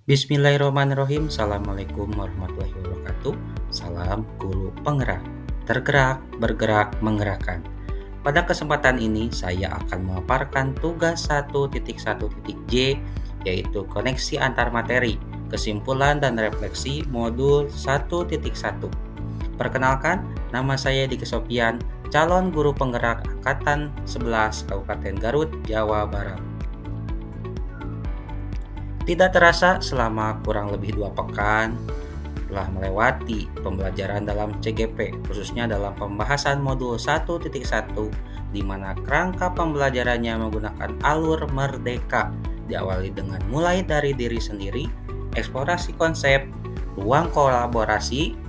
Bismillahirrahmanirrahim. Assalamualaikum warahmatullahi wabarakatuh. Salam guru penggerak. Tergerak, bergerak, menggerakkan. Pada kesempatan ini saya akan memaparkan tugas 1.1.J, yaitu koneksi antar materi, kesimpulan dan refleksi modul 1.1. Perkenalkan, nama saya Diki Sofian, calon guru penggerak angkatan 11 Kabupaten Garut, Jawa Barat. Tidak terasa selama kurang lebih 2 pekan telah melewati pembelajaran dalam CGP, khususnya dalam pembahasan modul 1.1, di mana kerangka pembelajarannya menggunakan alur merdeka, diawali dengan mulai dari diri sendiri, eksplorasi konsep, ruang kolaborasi,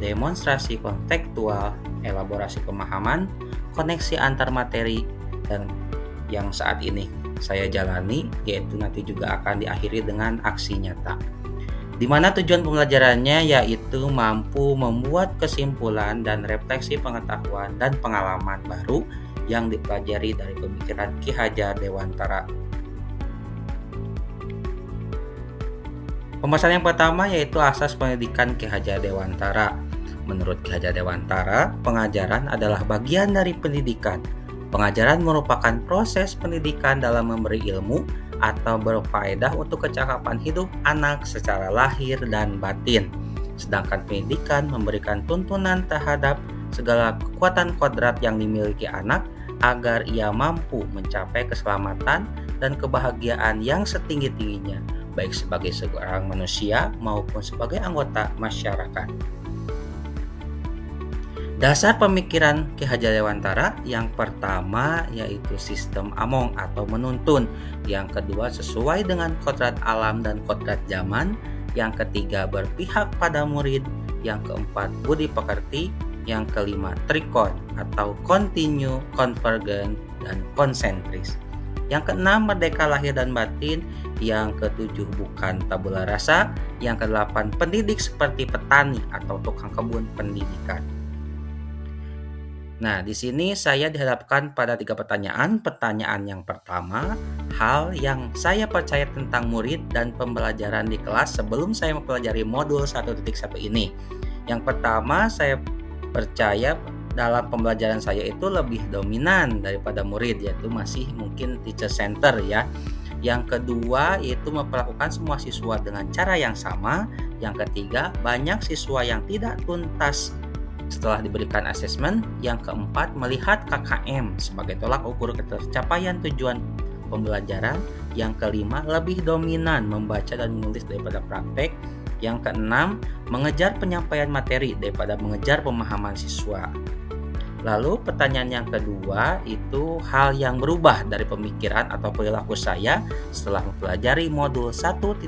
demonstrasi kontekstual, elaborasi pemahaman, koneksi antar materi, dan yang saat ini saya jalani, yaitu nanti juga akan diakhiri dengan aksi nyata, di mana tujuan pembelajarannya yaitu mampu membuat kesimpulan dan refleksi pengetahuan dan pengalaman baru yang dipelajari dari pemikiran Ki Hajar Dewantara. Pembahasan yang pertama yaitu asas pendidikan Ki Hajar Dewantara. Menurut Ki Hajar Dewantara, pengajaran adalah bagian dari pendidikan. Pengajaran merupakan proses pendidikan dalam memberi ilmu atau berfaedah untuk kecakapan hidup anak secara lahir dan batin. Sedangkan pendidikan memberikan tuntunan terhadap segala kekuatan kodrat yang dimiliki anak agar ia mampu mencapai keselamatan dan kebahagiaan yang setinggi-tingginya, baik sebagai seorang manusia maupun sebagai anggota masyarakat. Dasar pemikiran Ki Hajar Dewantara yang pertama yaitu sistem Among atau menuntun, yang kedua sesuai dengan kodrat alam dan kodrat zaman, yang ketiga berpihak pada murid, yang keempat budi pekerti, yang kelima trikon atau continue, convergent, dan konsentris, yang keenam merdeka lahir dan batin, yang ketujuh bukan tabula rasa, yang kedelapan pendidik seperti petani atau tukang kebun pendidikan. Nah, di sini saya dihadapkan pada 3 pertanyaan. Pertanyaan yang pertama, hal yang saya percaya tentang murid dan pembelajaran di kelas sebelum saya mempelajari modul 1.1 ini. Yang pertama, saya percaya dalam pembelajaran saya itu lebih dominan daripada murid, yaitu masih mungkin teacher center ya. Yang kedua, yaitu memperlakukan semua siswa dengan cara yang sama. Yang ketiga, banyak siswa yang tidak tuntas setelah diberikan asesmen. Yang keempat, melihat KKM sebagai tolak ukur tercapaian tujuan pembelajaran. Yang kelima, lebih dominan membaca dan menulis daripada praktek. Yang keenam, mengejar penyampaian materi daripada mengejar pemahaman siswa. Lalu pertanyaan yang kedua itu hal yang berubah dari pemikiran atau perilaku saya setelah mempelajari modul 1.1.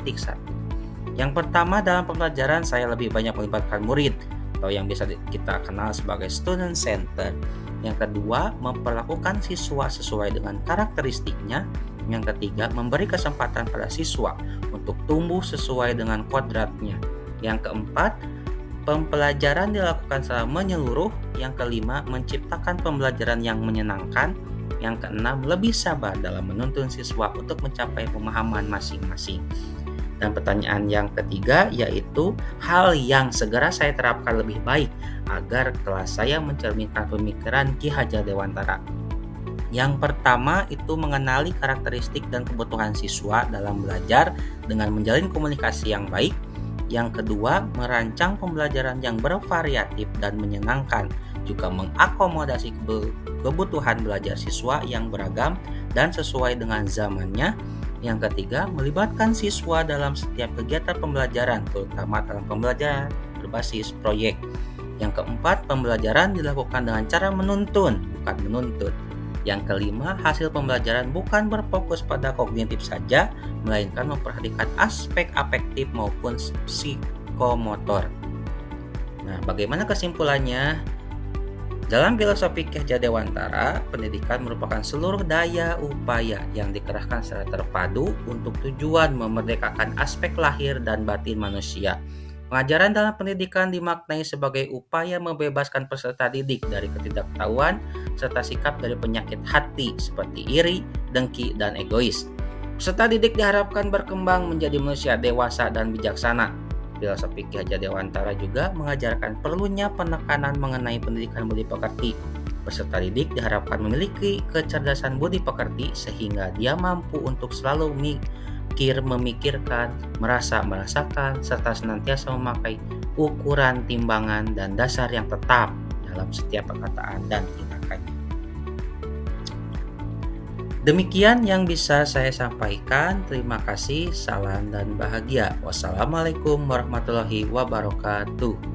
Yang pertama, dalam pembelajaran saya lebih banyak melibatkan murid atau yang bisa kita kenal sebagai student center. Yang kedua, memperlakukan siswa sesuai dengan karakteristiknya. Yang ketiga, memberi kesempatan pada siswa untuk tumbuh sesuai dengan kodratnya. Yang keempat, pembelajaran dilakukan secara menyeluruh. Yang kelima, menciptakan pembelajaran yang menyenangkan. Yang keenam, lebih sabar dalam menuntun siswa untuk mencapai pemahaman masing-masing. Dan pertanyaan yang ketiga yaitu hal yang segera saya terapkan lebih baik agar kelas saya mencerminkan pemikiran Ki Hajar Dewantara. Yang pertama itu mengenali karakteristik dan kebutuhan siswa dalam belajar dengan menjalin komunikasi yang baik. Yang kedua, merancang pembelajaran yang bervariatif dan menyenangkan, juga mengakomodasi kebutuhan belajar siswa yang beragam dan sesuai dengan zamannya. Yang ketiga, melibatkan siswa dalam setiap kegiatan pembelajaran, terutama dalam pembelajaran berbasis proyek. Yang keempat, pembelajaran dilakukan dengan cara menuntun, bukan menuntut. Yang kelima, hasil pembelajaran bukan berfokus pada kognitif saja, melainkan memperhatikan aspek afektif maupun psikomotor. Nah, bagaimana kesimpulannya? Dalam filosofi Ki Hajar Dewantara, pendidikan merupakan seluruh daya upaya yang dikerahkan secara terpadu untuk tujuan memerdekakan aspek lahir dan batin manusia. Pengajaran dalam pendidikan dimaknai sebagai upaya membebaskan peserta didik dari ketidaktahuan serta sikap dari penyakit hati seperti iri, dengki, dan egois. Peserta didik diharapkan berkembang menjadi manusia dewasa dan bijaksana. Filosofi Ki Hajar Dewantara juga mengajarkan perlunya penekanan mengenai pendidikan budi pekerti. Peserta didik diharapkan memiliki kecerdasan budi pekerti sehingga dia mampu untuk selalu memikirkan, merasakan, serta senantiasa memakai ukuran, timbangan, dan dasar yang tetap dalam setiap perkataan dan tindakannya. Demikian yang bisa saya sampaikan. Terima kasih, salam dan bahagia. Wassalamualaikum warahmatullahi wabarakatuh.